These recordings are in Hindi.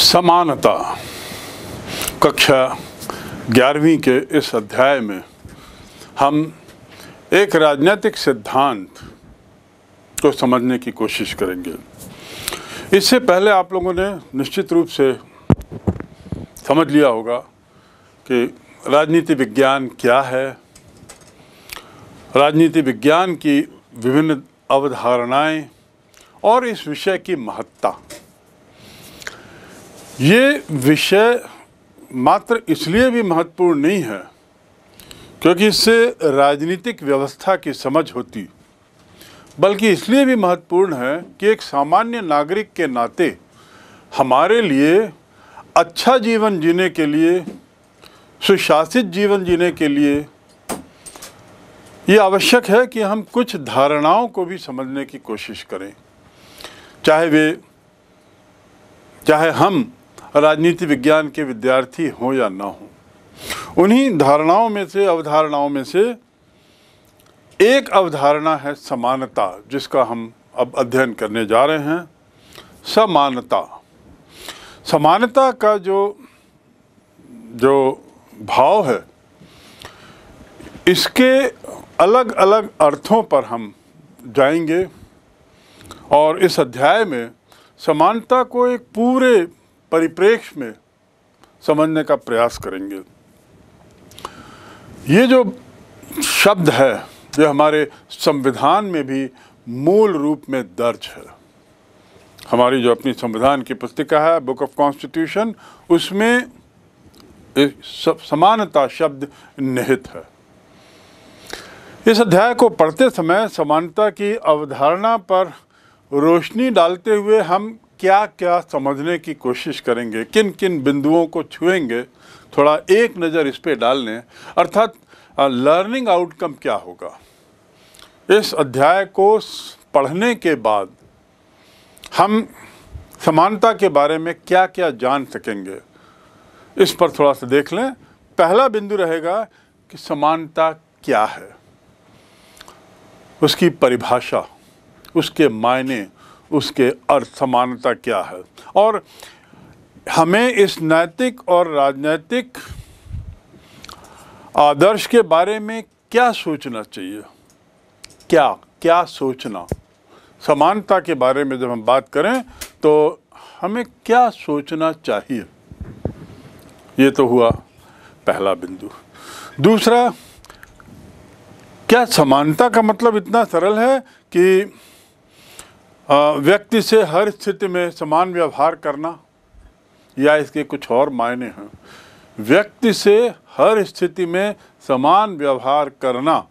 समानता कक्षा 11वीं के इस अध्याय में हम एक राजनीतिक सिद्धांत को समझने की कोशिश करेंगे। इससे पहले आप लोगों ने निश्चित रूप से समझ लिया होगा कि राजनीति विज्ञान क्या है, राजनीति विज्ञान की विभिन्न अवधारणाएं और इस विषय की महत्ता। ये विषय मात्र इसलिए भी महत्वपूर्ण नहीं है क्योंकि इससे राजनीतिक व्यवस्था की समझ होती, बल्कि इसलिए भी महत्वपूर्ण है कि एक सामान्य नागरिक के नाते हमारे लिए अच्छा जीवन जीने के लिए, सुशासित जीवन जीने के लिए ये आवश्यक है कि हम कुछ धारणाओं को भी समझने की कोशिश करें, चाहे हम राजनीति विज्ञान के विद्यार्थी हों या ना हों। उन्हीं धारणाओं में से, अवधारणाओं में से एक अवधारणा है समानता, जिसका हम अब अध्ययन करने जा रहे हैं। समानता का जो भाव है, इसके अलग अलग अर्थों पर हम जाएंगे और इस अध्याय में समानता को एक पूरे परिप्रेक्ष्य में समझने का प्रयास करेंगे। ये जो शब्द है, जो हमारे संविधान में भी मूल रूप में दर्ज है। हमारी जो अपनी संविधान की पुस्तिका है, बुक ऑफ कॉन्स्टिट्यूशन, उसमें समानता शब्द निहित है। इस अध्याय को पढ़ते समय समानता की अवधारणा पर रोशनी डालते हुए हम क्या क्या समझने की कोशिश करेंगे, किन किन बिंदुओं को छुएंगे, थोड़ा एक नज़र इस पे डाल लें। अर्थात लर्निंग आउटकम क्या होगा। इस अध्याय को पढ़ने के बाद हम समानता के बारे में क्या क्या जान सकेंगे, इस पर थोड़ा सा देख लें। पहला बिंदु रहेगा कि समानता क्या है, उसकी परिभाषा, उसके मायने, उसके अर्थ, समानता क्या है, और हमें इस नैतिक और राजनैतिक आदर्श के बारे में क्या सोचना चाहिए। क्या सोचना, समानता के बारे में जब हम बात करें तो हमें क्या सोचना चाहिए। ये तो हुआ पहला बिंदु। दूसरा, क्या समानता का मतलब इतना सरल है कि व्यक्ति से हर स्थिति में समान व्यवहार करना, या इसके कुछ और मायने हैं। व्यक्ति से हर स्थिति में समान व्यवहार करना,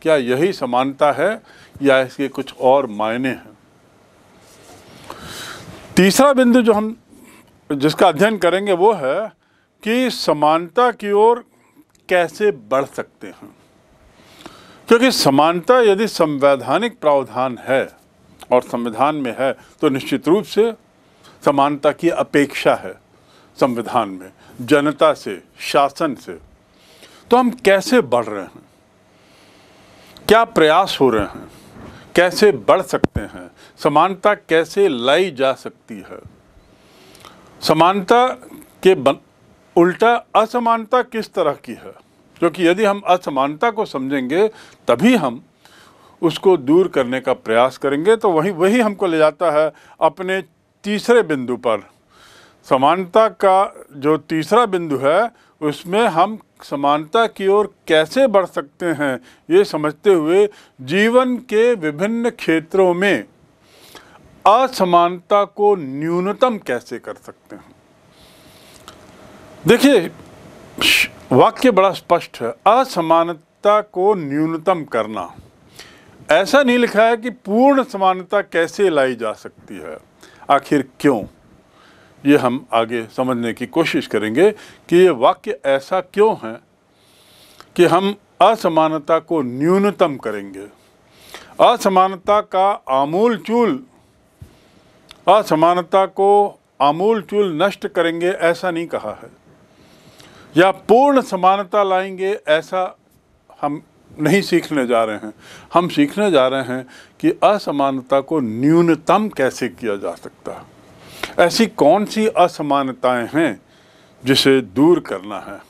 क्या यही समानता है या इसके कुछ और मायने हैं। तीसरा बिंदु जिसका अध्ययन करेंगे वो है कि समानता की ओर कैसे बढ़ सकते हैं। क्योंकि समानता यदि संवैधानिक प्रावधान है और संविधान में है तो निश्चित रूप से समानता की अपेक्षा है संविधान में, जनता से, शासन से। तो हम कैसे बढ़ रहे हैं, क्या प्रयास हो रहे हैं, कैसे बढ़ सकते हैं, समानता कैसे लाई जा सकती है। समानता के उल्टा असमानता किस तरह की है, क्योंकि यदि हम असमानता को समझेंगे तभी हम उसको दूर करने का प्रयास करेंगे। तो वही हमको ले जाता है अपने तीसरे बिंदु पर। समानता का जो तीसरा बिंदु है, उसमें हम समानता की ओर कैसे बढ़ सकते हैं, ये समझते हुए जीवन के विभिन्न क्षेत्रों में असमानता को न्यूनतम कैसे कर सकते हैं। देखिए, वाक्य बड़ा स्पष्ट है, असमानता को न्यूनतम करना। ऐसा नहीं लिखा है कि पूर्ण समानता कैसे लाई जा सकती है। आखिर क्यों, ये हम आगे समझने की कोशिश करेंगे कि ये वाक्य ऐसा क्यों है कि हम असमानता को न्यूनतम करेंगे। असमानता को आमूल चूल नष्ट करेंगे, ऐसा नहीं कहा है, या पूर्ण समानता लाएंगे, ऐसा हम नहीं सीखने जा रहे हैं। हम सीखने जा रहे हैं कि असमानता को न्यूनतम कैसे किया जा सकता है। ऐसी कौन सी असमानताएं हैं जिसे दूर करना है?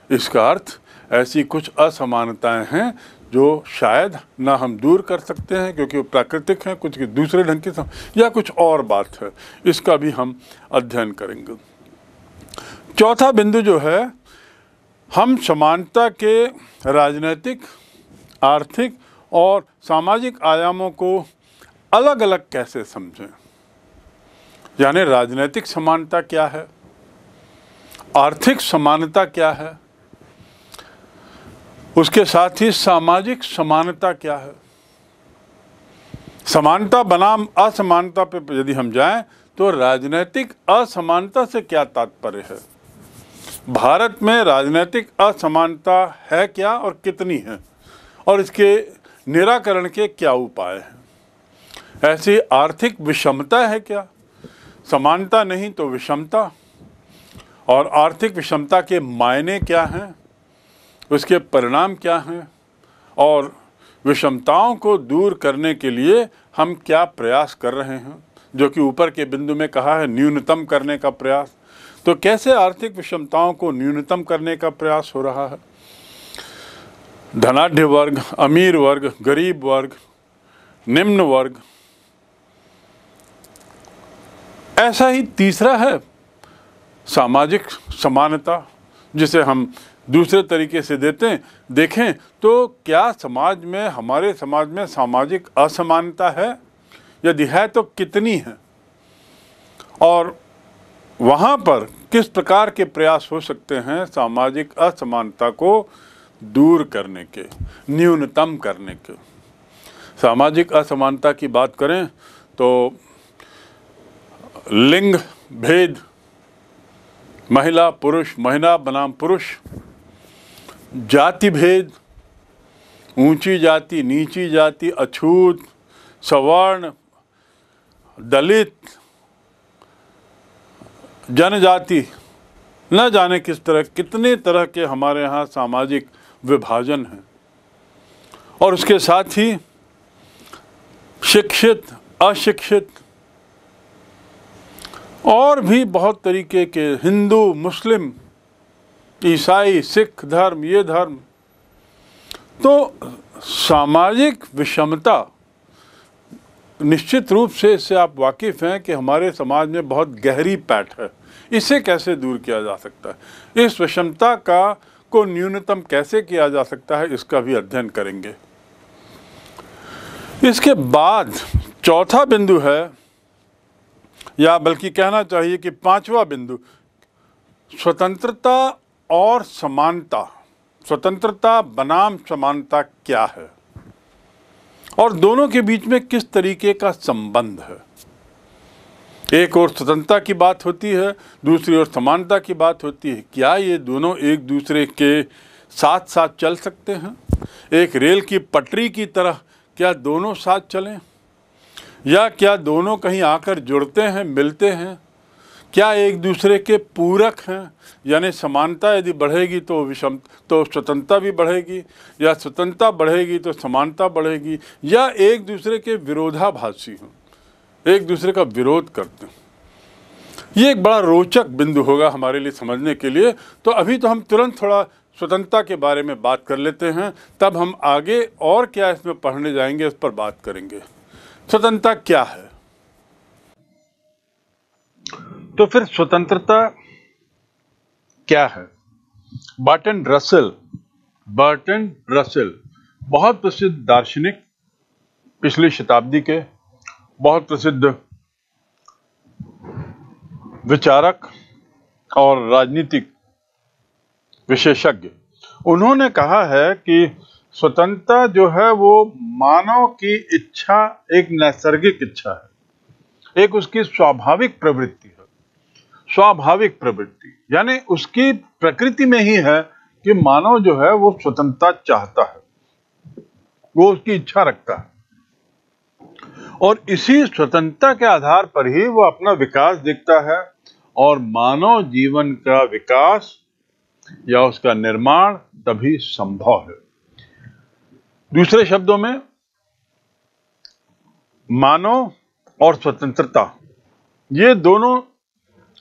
इसका अर्थ ऐसी कुछ असमानताएं हैं जो शायद ना हम दूर कर सकते हैं क्योंकि वो प्राकृतिक हैं, कुछ दूसरे ढंग की या कुछ और बात है, इसका भी हम अध्ययन करेंगे। चौथा बिंदु जो है, हम समानता के राजनीतिक, आर्थिक और सामाजिक आयामों को अलग अलग कैसे समझें। यानी राजनीतिक समानता क्या है, आर्थिक समानता क्या है, उसके साथ ही सामाजिक समानता क्या है। समानता बनाम असमानता पे यदि हम जाएं तो राजनीतिक असमानता से क्या तात्पर्य है, भारत में राजनीतिक असमानता है क्या और कितनी है, और इसके निराकरण के क्या उपाय हैं। ऐसी आर्थिक विषमता है क्या, समानता नहीं तो विषमता, और आर्थिक विषमता के मायने क्या हैं, उसके परिणाम क्या हैं, और विषमताओं को दूर करने के लिए हम क्या प्रयास कर रहे हैं, जो कि ऊपर के बिंदु में कहा है न्यूनतम करने का प्रयास। तो कैसे आर्थिक विषमताओं को न्यूनतम करने का प्रयास हो रहा है, धनाढ्य वर्ग, अमीर वर्ग, गरीब वर्ग, निम्न वर्ग। ऐसा ही तीसरा है सामाजिक समानता, जिसे हम दूसरे तरीके से देखें तो क्या समाज में, हमारे समाज में सामाजिक असमानता है, यदि है तो कितनी है, और वहाँ पर किस प्रकार के प्रयास हो सकते हैं सामाजिक असमानता को दूर करने के, न्यूनतम करने के। सामाजिक असमानता की बात करें तो लिंग भेद, महिला पुरुष, महिला बनाम पुरुष, जाति भेद, ऊंची जाति, नीची जाति, अछूत, सवर्ण, दलित, जनजाति, न जाने किस तरह, कितने तरह के हमारे यहाँ सामाजिक विभाजन हैं। और उसके साथ ही शिक्षित, अशिक्षित और भी बहुत तरीके के, हिंदू, मुस्लिम, ईसाई, सिख धर्म, ये धर्म। तो सामाजिक विषमता निश्चित रूप से, इससे आप वाकिफ़ हैं कि हमारे समाज में बहुत गहरी पैठ है। इसे कैसे दूर किया जा सकता है, इस विषमता को न्यूनतम कैसे किया जा सकता है, इसका भी अध्ययन करेंगे। इसके बाद चौथा बिंदु है, या बल्कि कहना चाहिए कि पांचवा बिंदु, स्वतंत्रता और समानता। स्वतंत्रता बनाम समानता क्या है और दोनों के बीच में किस तरीके का संबंध है। एक ओर स्वतंत्रता की बात होती है, दूसरी ओर समानता की बात होती है। क्या ये दोनों एक दूसरे के साथ साथ चल सकते हैं? एक रेल की पटरी की तरह क्या दोनों साथ चलें, या क्या दोनों कहीं आकर जुड़ते हैं, मिलते हैं? क्या एक दूसरे के पूरक हैं? यानी समानता यदि बढ़ेगी तो स्वतंत्रता भी बढ़ेगी, या स्वतंत्रता बढ़ेगी तो समानता बढ़ेगी, या एक दूसरे के विरोधाभासी हों, एक दूसरे का विरोध करते हैं। ये एक बड़ा रोचक बिंदु होगा हमारे लिए समझने के लिए। तो अभी तो हम तुरंत थोड़ा स्वतंत्रता के बारे में बात कर लेते हैं, तब हम आगे और क्या इसमें पढ़ने जाएंगे इस पर बात करेंगे। स्वतंत्रता क्या है? तो फिर स्वतंत्रता क्या है? बर्टन रसेल बहुत प्रसिद्ध दार्शनिक, पिछली शताब्दी के बहुत प्रसिद्ध विचारक और राजनीतिक विशेषज्ञ, उन्होंने कहा है कि स्वतंत्रता जो है वो मानव की इच्छा, एक नैसर्गिक इच्छा है, एक उसकी स्वाभाविक प्रवृत्ति है। स्वाभाविक प्रवृत्ति यानी उसकी प्रकृति में ही है कि मानव जो है वो स्वतंत्रता चाहता है, वो उसकी इच्छा रखता है, और इसी स्वतंत्रता के आधार पर ही वो अपना विकास देखता है, और मानव जीवन का विकास या उसका निर्माण तभी संभव है। दूसरे शब्दों में, मानव और स्वतंत्रता ये दोनों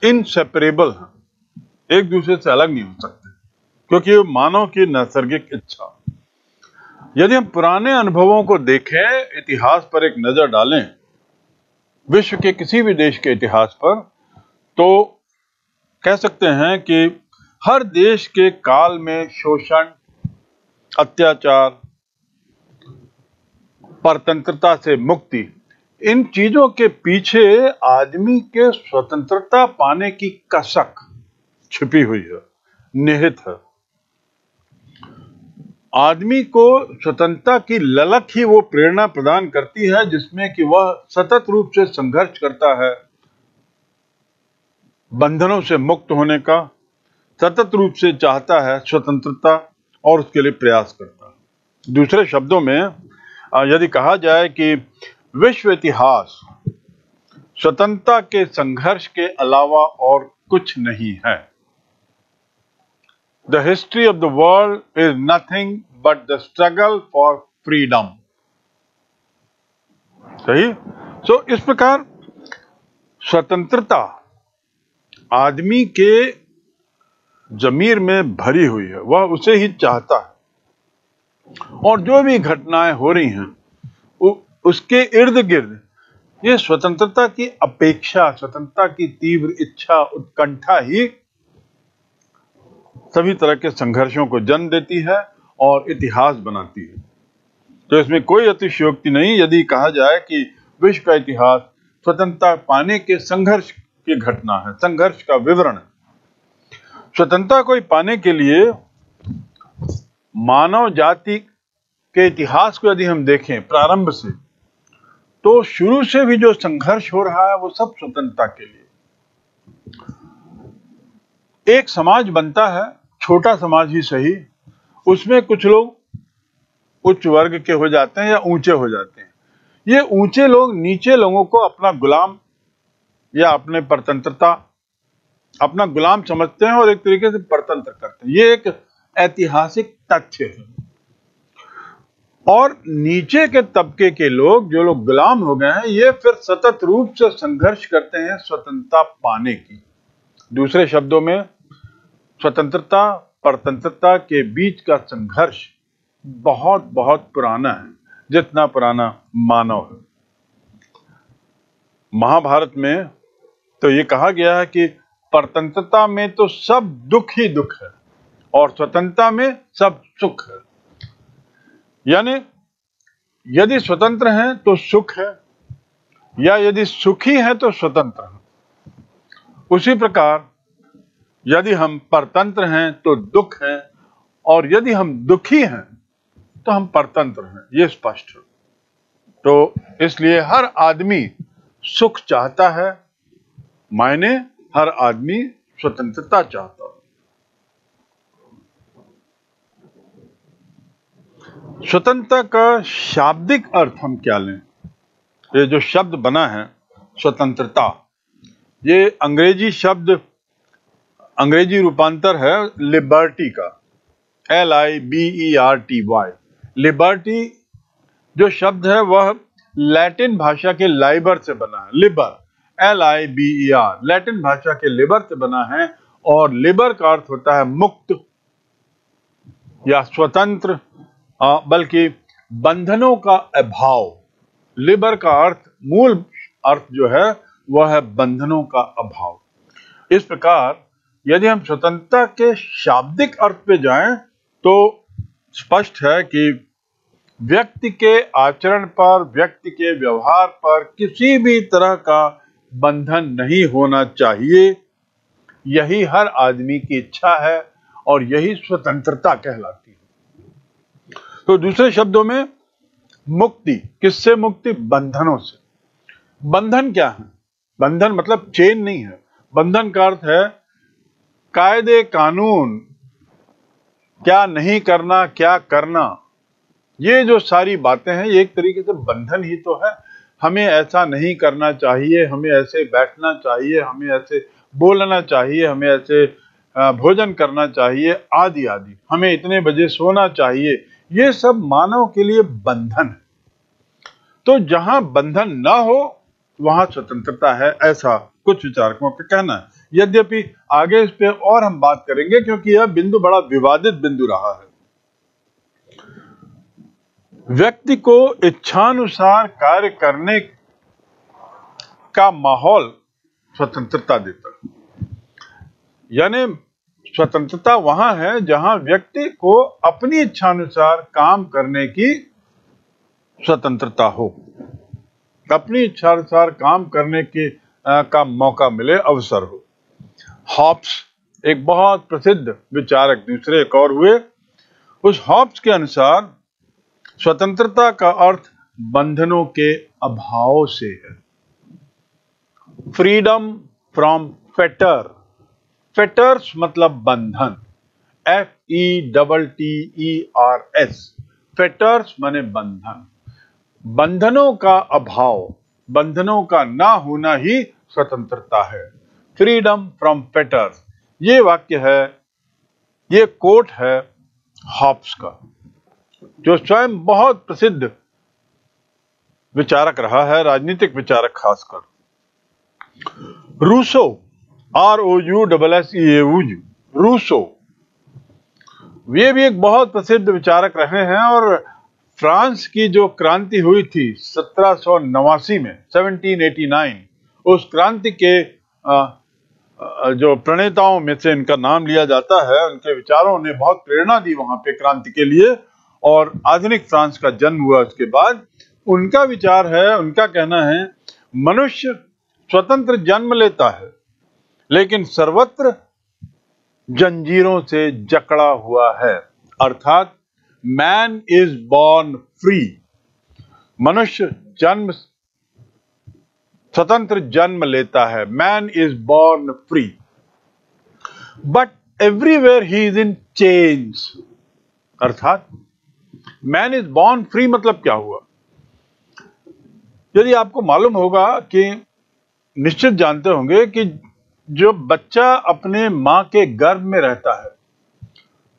इनसेपरेबल हैं, एक दूसरे से अलग नहीं हो सकते, क्योंकि ये मानव की नैसर्गिक इच्छा। यदि हम पुराने अनुभवों को देखें, इतिहास पर एक नजर डालें, विश्व के किसी भी देश के इतिहास पर, तो कह सकते हैं कि हर देश के काल में शोषण, अत्याचार, परतंत्रता से मुक्ति, इन चीजों के पीछे आदमी के स्वतंत्रता पाने की कसक छिपी हुई है, निहित है। आदमी को स्वतंत्रता की ललक ही वो प्रेरणा प्रदान करती है जिसमें कि वह सतत रूप से संघर्ष करता है बंधनों से मुक्त होने का, सतत रूप से चाहता है स्वतंत्रता और उसके लिए प्रयास करता है। दूसरे शब्दों में यदि कहा जाए कि विश्व इतिहास स्वतंत्रता के संघर्ष के अलावा और कुछ नहीं है। The history of the world is nothing but the struggle for freedom. सही? So, इस प्रकार स्वतंत्रता आदमी के जमीर में भरी हुई है, वह उसे ही चाहता है, और जो भी घटनाएं हो रही हैं उसके इर्द गिर्द ये स्वतंत्रता की अपेक्षा, स्वतंत्रता की तीव्र इच्छा, उत्कंठा ही सभी तरह के संघर्षों को जन्म देती है और इतिहास बनाती है। तो इसमें कोई अतिशयोक्ति नहीं यदि कहा जाए कि विश्व का इतिहास स्वतंत्रता पाने के संघर्ष की घटना है, संघर्ष का विवरण है। स्वतंत्रता को पाने के लिए मानव जाति के इतिहास को यदि हम देखें प्रारंभ से, तो शुरू से भी जो संघर्ष हो रहा है वो सब स्वतंत्रता के लिए। एक समाज बनता है, छोटा समाज ही सही, उसमें कुछ लोग उच्च वर्ग के हो जाते हैं या ऊंचे हो जाते हैं। ये ऊंचे लोग नीचे लोगों को अपना गुलाम या अपने परतंत्रता, अपना गुलाम समझते हैं और एक तरीके से परतंत्र करते हैं। ये एक ऐतिहासिक तथ्य है। और नीचे के तबके के लोग, जो लोग गुलाम हो गए हैं, ये फिर सतत रूप से संघर्ष करते हैं स्वतंत्रता पाने की। दूसरे शब्दों में स्वतंत्रता परतंत्रता के बीच का संघर्ष बहुत बहुत पुराना है, जितना पुराना मानव है। महाभारत में तो ये कहा गया है कि परतंत्रता में तो सब दुख ही दुख है और स्वतंत्रता में सब सुख है। यानी यदि स्वतंत्र हैं तो सुख है, या यदि सुखी है तो स्वतंत्र है। उसी प्रकार यदि हम परतंत्र हैं तो दुख है, और यदि हम दुखी हैं तो हम परतंत्र हैं, ये स्पष्ट है। तो इसलिए हर आदमी सुख चाहता है, मायने हर आदमी स्वतंत्रता चाहता है। स्वतंत्रता का शाब्दिक अर्थ हम क्या लें? ये जो शब्द बना है स्वतंत्रता, ये अंग्रेजी शब्द, अंग्रेजी रूपांतर है लिबर्टी का, LIBERTY। लिबर्टी जो शब्द है वह लैटिन भाषा के लाइबर से बना है। लिबर, LIBER, लैटिन भाषा के लिबर से बना है, और लिबर का अर्थ होता है मुक्त या स्वतंत्र, बल्कि बंधनों का अभाव। लिबर का अर्थ, मूल अर्थ जो है वह है बंधनों का अभाव। इस प्रकार यदि हम स्वतंत्रता के शाब्दिक अर्थ पे जाएं तो स्पष्ट है कि व्यक्ति के आचरण पर, व्यक्ति के व्यवहार पर किसी भी तरह का बंधन नहीं होना चाहिए। यही हर आदमी की इच्छा है और यही स्वतंत्रता कहलाती है। तो दूसरे शब्दों में मुक्ति, किससे मुक्ति? बंधनों से। बंधन क्या है? बंधन मतलब चेन नहीं है। बंधन का अर्थ है कायदे कानून, क्या नहीं करना, क्या करना, ये जो सारी बातें हैं ये एक तरीके से बंधन ही तो है। हमें ऐसा नहीं करना चाहिए, हमें ऐसे बैठना चाहिए, हमें ऐसे बोलना चाहिए, हमें ऐसे भोजन करना चाहिए, आदि आदि, हमें इतने बजे सोना चाहिए, ये सब मानव के लिए बंधन है। तो जहां बंधन ना हो वहां स्वतंत्रता है, ऐसा कुछ विचारकों का कहना है। यद्यपि आगे इस पे और हम बात करेंगे, क्योंकि यह बिंदु बड़ा विवादित बिंदु रहा है। व्यक्ति को इच्छानुसार कार्य करने का माहौल स्वतंत्रता देता है। यानी स्वतंत्रता वहां है जहां व्यक्ति को अपनी इच्छानुसार काम करने की स्वतंत्रता हो, अपनी इच्छानुसार काम करने के का मौका मिले, अवसर हो। हॉब्स एक बहुत प्रसिद्ध विचारक, दूसरे एक और हुए। उस हॉब्स के अनुसार स्वतंत्रता का अर्थ बंधनों के अभाव से है। फ्रीडम फ्रॉम फेटर, फेटर्स मतलब बंधन, FETTERS, फेटर्स माने बंधन, बंधनों का अभाव, बंधनों का ना होना ही स्वतंत्रता है। फ्रीडम फ्रॉम फेटर्स, ये वाक्य है, ये कोट है हॉब्स का, जो स्वयं बहुत प्रसिद्ध विचारक रहा है, राजनीतिक विचारक खासकर। रूसो, ROUSSEAU, रूसो, वे भी एक बहुत प्रसिद्ध विचारक रहे हैं। और फ्रांस की जो क्रांति हुई थी 1789 में, 1789, उस क्रांति के जो प्रणेताओं में से इनका नाम लिया जाता है। उनके विचारों ने बहुत प्रेरणा दी वहां पे क्रांति के लिए, और आधुनिक फ्रांस का जन्म हुआ उसके बाद। उनका विचार है, उनका कहना है, मनुष्य स्वतंत्र जन्म लेता है लेकिन सर्वत्र जंजीरों से जकड़ा हुआ है। अर्थात मैन इज बॉर्न फ्री, मनुष्य जन्म स्वतंत्र जन्म लेता है, man is born free, but everywhere he is in change. अर्थात मैन इज बॉर्न फ्री मतलब क्या हुआ? यदि आपको मालूम होगा कि निश्चित जानते होंगे कि जो बच्चा अपने मां के गर्भ में रहता है,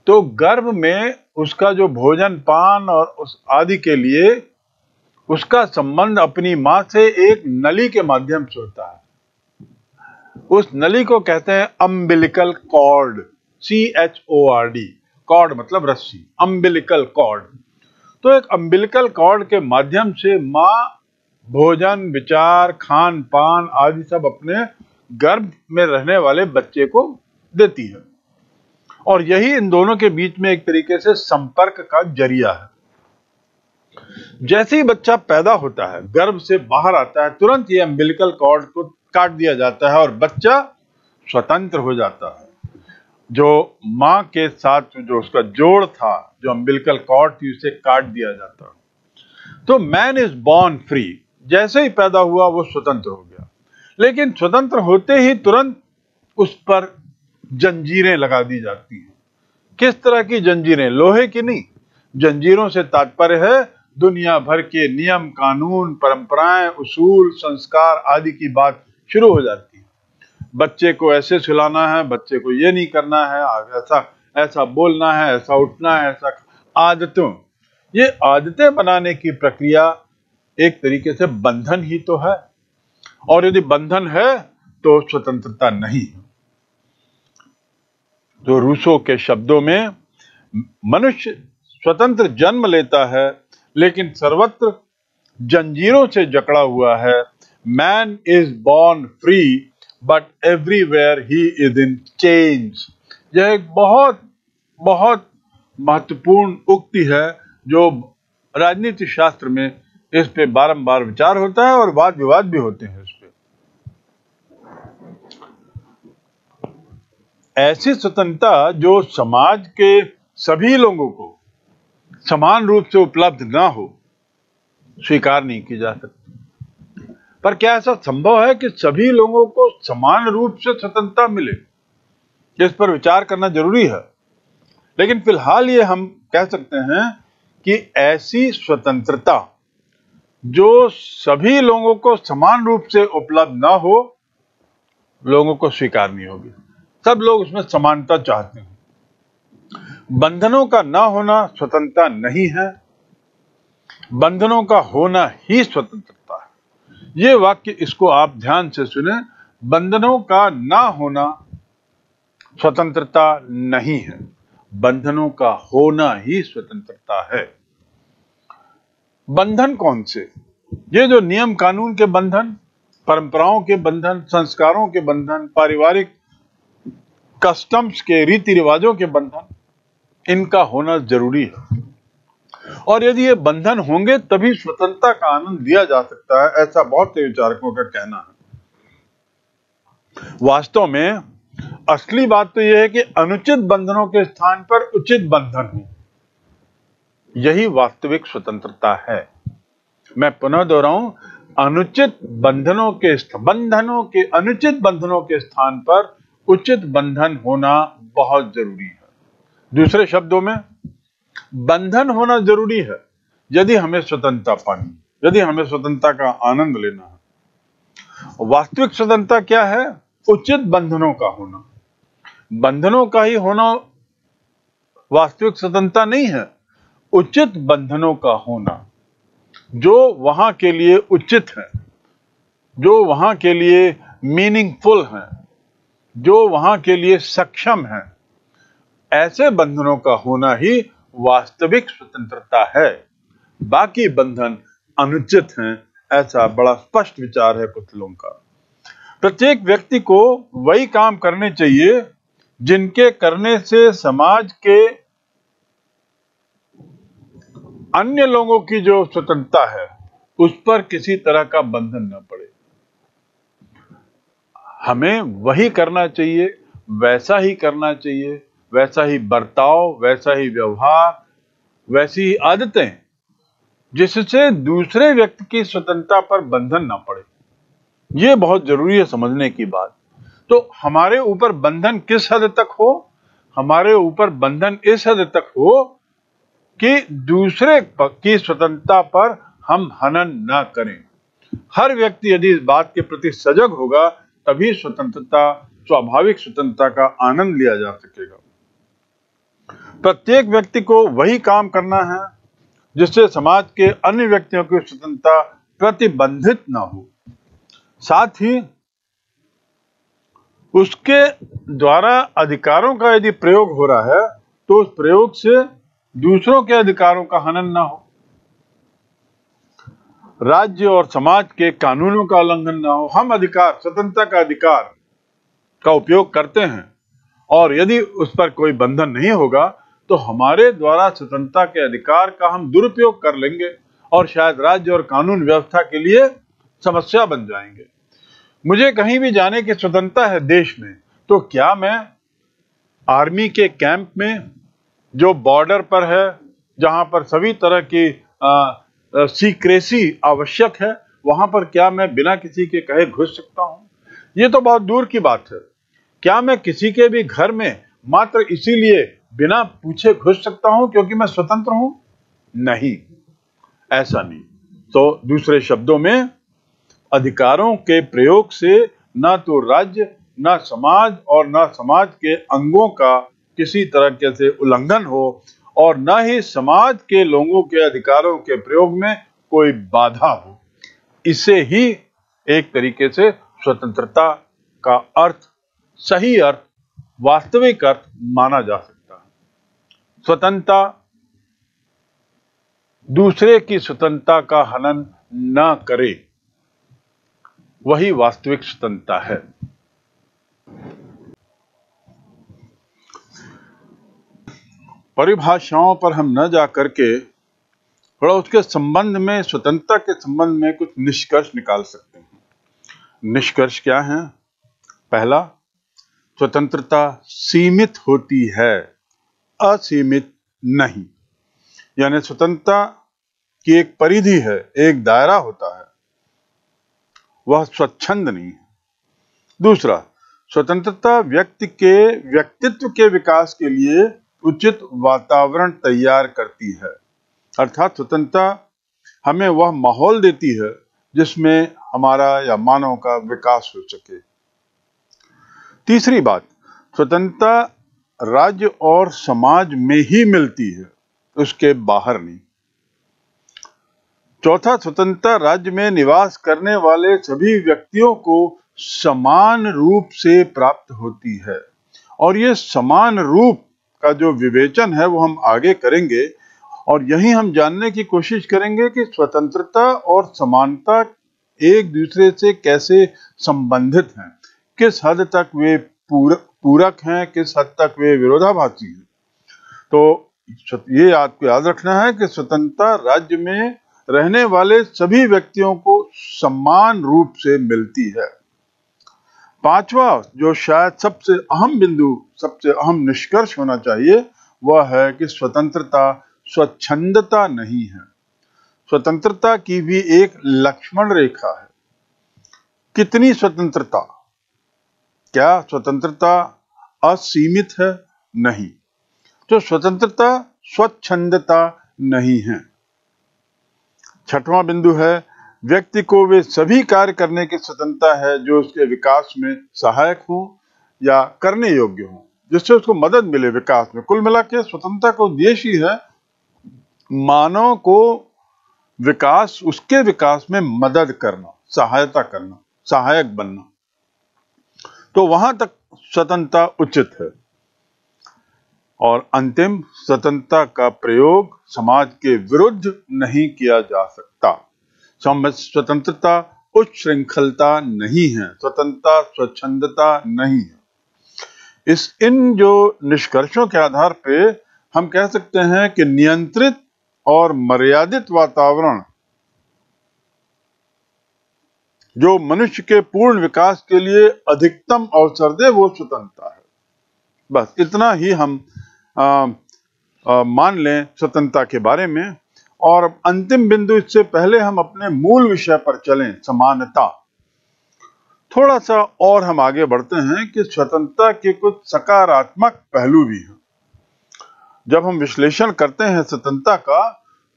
तो गर्भ में उसका जो भोजन पान और उस आदि के लिए उसका संबंध अपनी मां से एक नली के माध्यम से होता है। उस नली को कहते हैं अम्बिलिकल कॉर्ड, CHORD, कॉर्ड मतलब रस्सी, अम्बिलिकल कॉर्ड। तो एक अम्बिलिकल कॉर्ड के माध्यम से मां भोजन, विचार, खान पान आदि सब अपने गर्भ में रहने वाले बच्चे को देती है, और यही इन दोनों के बीच में एक तरीके से संपर्क का जरिया है। जैसे ही बच्चा पैदा होता है, गर्भ से बाहर आता है, तुरंत ये अम्बिलिकल कॉर्ड को काट दिया जाता है और बच्चा स्वतंत्र हो जाता है। जो मां के साथ जो उसका जोड़ था, जो अम्बिलिकल कॉर्ड थी, उसे काट दिया जाता है। तो मैन इज बॉर्न फ्री, जैसे ही पैदा हुआ वो स्वतंत्र हो गया, लेकिन स्वतंत्र होते ही तुरंत उस पर जंजीरें लगा दी जाती हैं। किस तरह की जंजीरें? लोहे की नहीं। जंजीरों से तात्पर्य है दुनिया भर के नियम, कानून, परंपराएं, उसूल, संस्कार आदि की बात शुरू हो जाती है। बच्चे को ऐसे सुलाना है, बच्चे को ये नहीं करना है, ऐसा ऐसा बोलना है, ऐसा उठना है, ऐसा आदतों, ये आदतें बनाने की प्रक्रिया एक तरीके से बंधन ही तो है। और यदि बंधन है तो स्वतंत्रता नहीं है। तो रूसो के शब्दों में मनुष्य स्वतंत्र जन्म लेता है लेकिन सर्वत्र जंजीरों से जकड़ा हुआ है। Man is born free but everywhere he is in change. यह एक बहुत बहुत महत्वपूर्ण उक्ति है जो राजनीति शास्त्र में इस पे बारंबार विचार होता है और वाद विवाद भी होते हैं इस पे। ऐसी स्वतंत्रता जो समाज के सभी लोगों को समान रूप से उपलब्ध ना हो, स्वीकार नहीं की जा सकती। पर क्या ऐसा संभव है कि सभी लोगों को समान रूप से स्वतंत्रता मिले? इस पर विचार करना जरूरी है। लेकिन फिलहाल ये हम कह सकते हैं कि ऐसी स्वतंत्रता जो सभी लोगों को समान रूप से उपलब्ध ना हो, लोगों को स्वीकार नहीं होगी। सब लोग उसमें समानता चाहते हैं। बंधनों का ना होना स्वतंत्रता नहीं है, बंधनों का होना ही स्वतंत्रता है। ये वाक्य, इसको आप ध्यान से सुने, बंधनों का ना होना स्वतंत्रता नहीं है, बंधनों का होना ही स्वतंत्रता है। बंधन कौन से? ये जो नियम कानून के बंधन, परंपराओं के बंधन, संस्कारों के बंधन, पारिवारिक कस्टम्स के, रीति रिवाजों के बंधन, इनका होना जरूरी है। और यदि ये बंधन होंगे तभी स्वतंत्रता का आनंद लिया जा सकता है, ऐसा बहुत से विचारकों का कहना है। वास्तव में असली बात तो यह है कि अनुचित बंधनों के स्थान पर उचित बंधन हो, यही वास्तविक स्वतंत्रता है। मैं पुनः दोहराऊं, अनुचित बंधनों के अनुचित बंधनों के स्थान पर उचित बंधन होना बहुत जरूरी है। दूसरे शब्दों में, बंधन होना जरूरी है यदि हमें स्वतंत्रता पानी, यदि हमें स्वतंत्रता का आनंद लेना है। वास्तविक स्वतंत्रता क्या है? उचित बंधनों का होना। बंधनों का ही होना वास्तविक स्वतंत्रता नहीं है, उचित बंधनों का होना, जो वहां के लिए उचित है, जो वहां के लिए मीनिंगफुल है, जो वहां के लिए सक्षम है। ऐसे बंधनों का होना ही वास्तविक स्वतंत्रता है। बाकी बंधन अनुचित हैं, ऐसा बड़ा स्पष्ट विचार है कुछ लोगों का। प्रत्येक व्यक्ति को वही काम करने चाहिए जिनके करने से समाज के अन्य लोगों की जो स्वतंत्रता है उस पर किसी तरह का बंधन न पड़े। हमें वही करना चाहिए, वैसा ही करना चाहिए, वैसा ही बर्ताव, वैसा ही व्यवहार, वैसी ही आदतें, जिससे दूसरे व्यक्ति की स्वतंत्रता पर बंधन ना पड़े। यह बहुत जरूरी है समझने की बात। तो हमारे ऊपर बंधन किस हद तक हो? हमारे ऊपर बंधन इस हद तक हो कि दूसरे की स्वतंत्रता पर हम हनन ना करें। हर व्यक्ति यदि इस बात के प्रति सजग होगा तभी स्वतंत्रता, स्वाभाविक स्वतंत्रता का आनंद लिया जा सकेगा। प्रत्येक व्यक्ति को वही काम करना है जिससे समाज के अन्य व्यक्तियों की स्वतंत्रता प्रतिबंधित ना हो। साथ ही उसके द्वारा अधिकारों का यदि प्रयोग हो रहा है तो उस प्रयोग से दूसरों के अधिकारों का हनन ना हो, राज्य और समाज के कानूनों का उल्लंघन ना हो। हम अधिकार, स्वतंत्रता का अधिकार का उपयोग करते हैं और यदि उस पर कोई बंधन नहीं होगा तो हमारे द्वारा स्वतंत्रता के अधिकार का हम दुरुपयोग कर लेंगे और शायद राज्य और कानून व्यवस्था के लिए समस्या बन जाएंगे। मुझे कहीं भी जाने की स्वतंत्रता है देश में, तो क्या मैं आर्मी के कैंप में जो बॉर्डर पर है, जहां पर सभी तरह की सीक्रेसी आवश्यक है, वहां पर क्या मैं बिना किसी के कहे घुस सकता हूं? ये तो बहुत दूर की बात है। क्या मैं किसी के भी घर में मात्र इसीलिए बिना पूछे घुस सकता हूं क्योंकि मैं स्वतंत्र हूं? नहीं, ऐसा नहीं। तो दूसरे शब्दों में, अधिकारों के प्रयोग से ना तो राज्य, ना समाज और ना समाज के अंगों का किसी तरह से उल्लंघन हो और न ही समाज के लोगों के अधिकारों के प्रयोग में कोई बाधा हो। इसे ही एक तरीके से स्वतंत्रता का अर्थ, सही अर्थ, वास्तविक अर्थ माना जा सकता है। स्वतंत्रता दूसरे की स्वतंत्रता का हनन न करे, वही वास्तविक स्वतंत्रता है। परिभाषाओं पर हम न जा करके थोड़ा उसके संबंध में, स्वतंत्रता के संबंध में कुछ निष्कर्ष निकाल सकते हैं। निष्कर्ष क्या है? पहला, स्वतंत्रता सीमित होती है, असीमित नहीं। यानी स्वतंत्रता की एक परिधि है, एक दायरा होता है, वह स्वच्छंद नहीं है। दूसरा, स्वतंत्रता व्यक्ति के व्यक्तित्व के विकास के लिए उचित वातावरण तैयार करती है। अर्थात स्वतंत्रता हमें वह माहौल देती है जिसमें हमारा या मानव का विकास हो सके। तीसरी बात, स्वतंत्रता राज्य और समाज में ही मिलती है, उसके बाहर नहीं। चौथा, स्वतंत्रता राज्य में निवास करने वाले सभी व्यक्तियों को समान रूप से प्राप्त होती है। और ये समान रूप का जो विवेचन है वो हम आगे करेंगे, और यही हम जानने की कोशिश करेंगे कि स्वतंत्रता और समानता एक दूसरे से कैसे संबंधित हैं, किस हद तक वे पूरक हैं, किस हद तक वे विरोधाभासी हैं। तो ये आपको याद रखना है कि स्वतंत्रता राज्य में रहने वाले सभी व्यक्तियों को समान रूप से मिलती है। पांचवा जो शायद सबसे अहम बिंदु, सबसे अहम निष्कर्ष होना चाहिए, वह है कि स्वतंत्रता स्वच्छंदता नहीं है। स्वतंत्रता की भी एक लक्ष्मण रेखा है। कितनी स्वतंत्रता? क्या स्वतंत्रता असीमित है? नहीं। तो स्वतंत्रता स्वच्छंदता नहीं है। छठवां बिंदु है, व्यक्ति को वे सभी कार्य करने की स्वतंत्रता है जो उसके विकास में सहायक हो या करने योग्य हो, जिससे उसको मदद मिले विकास में। कुल मिला के स्वतंत्रता का उद्देश्य ही है मानव को विकास, उसके विकास में मदद करना, सहायता करना, सहायक बनना। तो वहां तक स्वतंत्रता उचित है। और अंतिम, स्वतंत्रता का प्रयोग समाज के विरुद्ध नहीं किया जा सकता। स्वतंत्रता उच्च श्रृंखलता नहीं है, स्वतंत्रता स्वच्छंदता नहीं है। इन जो निष्कर्षों के आधार पे हम कह सकते हैं कि नियंत्रित और मर्यादित वातावरण जो मनुष्य के पूर्ण विकास के लिए अधिकतम अवसर दे, वो स्वतंत्रता है। बस इतना ही हम मान लें स्वतंत्रता के बारे में। और अंतिम बिंदु, इससे पहले हम अपने मूल विषय पर चलें, समानता। थोड़ा सा और हम आगे बढ़ते हैं कि स्वतंत्रता के कुछ सकारात्मक पहलू भी हैं। जब हम विश्लेषण करते हैं स्वतंत्रता का,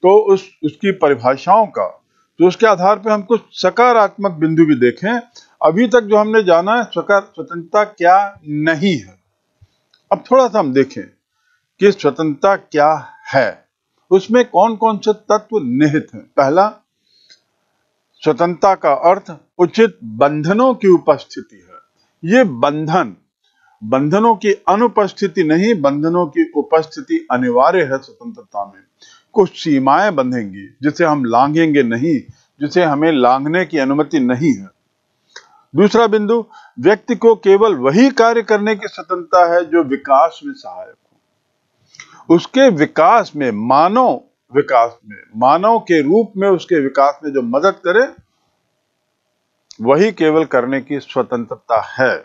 तो उसकी परिभाषाओं का, तो उसके आधार पर हम कुछ सकारात्मक बिंदु भी देखें। अभी तक जो हमने जाना है स्वतंत्रता क्या नहीं है, अब थोड़ा सा हम देखें कि स्वतंत्रता क्या है, उसमें कौन कौन से तत्व निहित हैं। पहला, स्वतंत्रता का अर्थ उचित बंधनों की उपस्थिति है। ये बंधनों की अनुपस्थिति नहीं, बंधनों की उपस्थिति अनिवार्य है स्वतंत्रता में। कुछ सीमाएं बंधेंगी जिसे हम लांघेंगे नहीं, जिसे हमें लांघने की अनुमति नहीं है। दूसरा बिंदु, व्यक्ति को केवल वही कार्य करने की स्वतंत्रता है जो विकास में सहायक हो। उसके विकास में, मानव विकास में, मानव के रूप में उसके विकास में जो मदद करे, वही केवल करने की स्वतंत्रता है।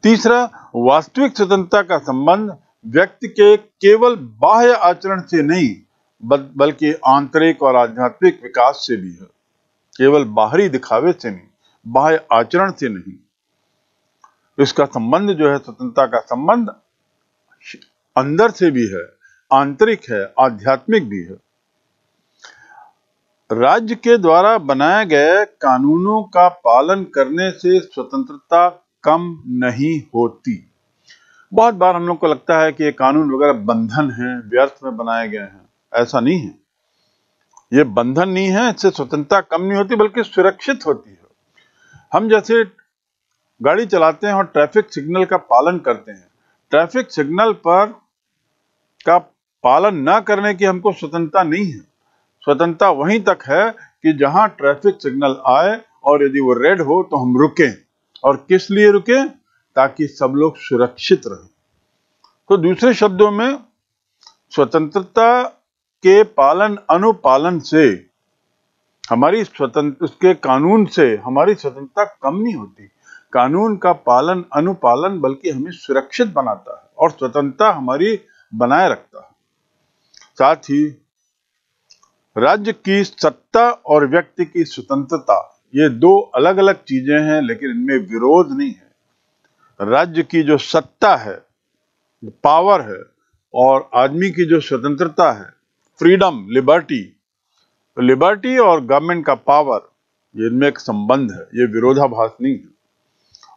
तीसरा, वास्तविक स्वतंत्रता का संबंध व्यक्ति के केवल बाह्य आचरण से नहीं, बल्कि आंतरिक और आध्यात्मिक विकास से भी है। केवल बाहरी दिखावे से नहीं, बाह्य आचरण से नहीं। इसका संबंध जो है, स्वतंत्रता का संबंध अंदर से भी है, आंतरिक है, आध्यात्मिक भी है। राज्य के द्वारा बनाए गए कानूनों का पालन करने से स्वतंत्रता कम नहीं होती। बहुत बार हम लोग को लगता है कि ये कानून वगैरह बंधन है, व्यर्थ में बनाए गए हैं। ऐसा नहीं है, ये बंधन नहीं है, इससे स्वतंत्रता कम नहीं होती बल्कि सुरक्षित होती है। हम जैसे गाड़ी चलाते हैं और ट्रैफिक सिग्नल का पालन करते हैं, ट्रैफिक सिग्नल पर का पालन न करने की हमको स्वतंत्रता नहीं है। स्वतंत्रता वहीं तक है कि जहां ट्रैफिक सिग्नल आए और यदि वो रेड हो तो हम रुकें। और किस लिए रुकें? ताकि सब लोग सुरक्षित रहें। तो दूसरे शब्दों में, स्वतंत्रता के पालन अनुपालन से हमारी उसके कानून से हमारी स्वतंत्रता कम नहीं होती। कानून का पालन अनुपालन बल्कि हमें सुरक्षित बनाता है और स्वतंत्रता हमारी बनाए रखता है। साथ ही राज्य की सत्ता और व्यक्ति की स्वतंत्रता, ये दो अलग अलग चीजें हैं, लेकिन इनमें विरोध नहीं है। राज्य की जो सत्ता है, पावर है, और आदमी की जो स्वतंत्रता है, फ्रीडम, लिबर्टी और गवर्नमेंट का पावर, ये इनमें एक संबंध है, ये विरोधाभास नहीं है।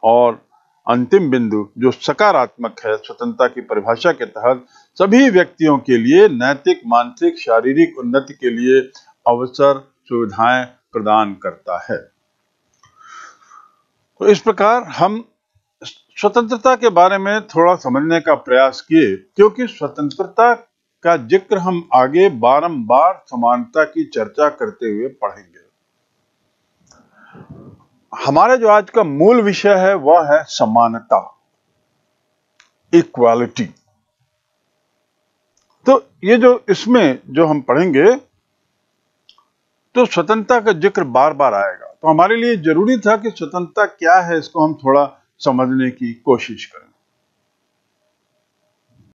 और अंतिम बिंदु जो सकारात्मक है, स्वतंत्रता की परिभाषा के तहत सभी व्यक्तियों के लिए नैतिक, मानसिक, शारीरिक उन्नति के लिए अवसर, सुविधाएं प्रदान करता है। तो इस प्रकार हम स्वतंत्रता के बारे में थोड़ा समझने का प्रयास किए, क्योंकि स्वतंत्रता का जिक्र हम आगे बारंबार समानता की चर्चा करते हुए पढ़ेंगे। हमारा जो आज का मूल विषय है वह है समानता, इक्वालिटी। तो ये जो इसमें जो हम पढ़ेंगे तो स्वतंत्रता का जिक्र बार बार आएगा, तो हमारे लिए जरूरी था कि स्वतंत्रता क्या है इसको हम थोड़ा समझने की कोशिश करें।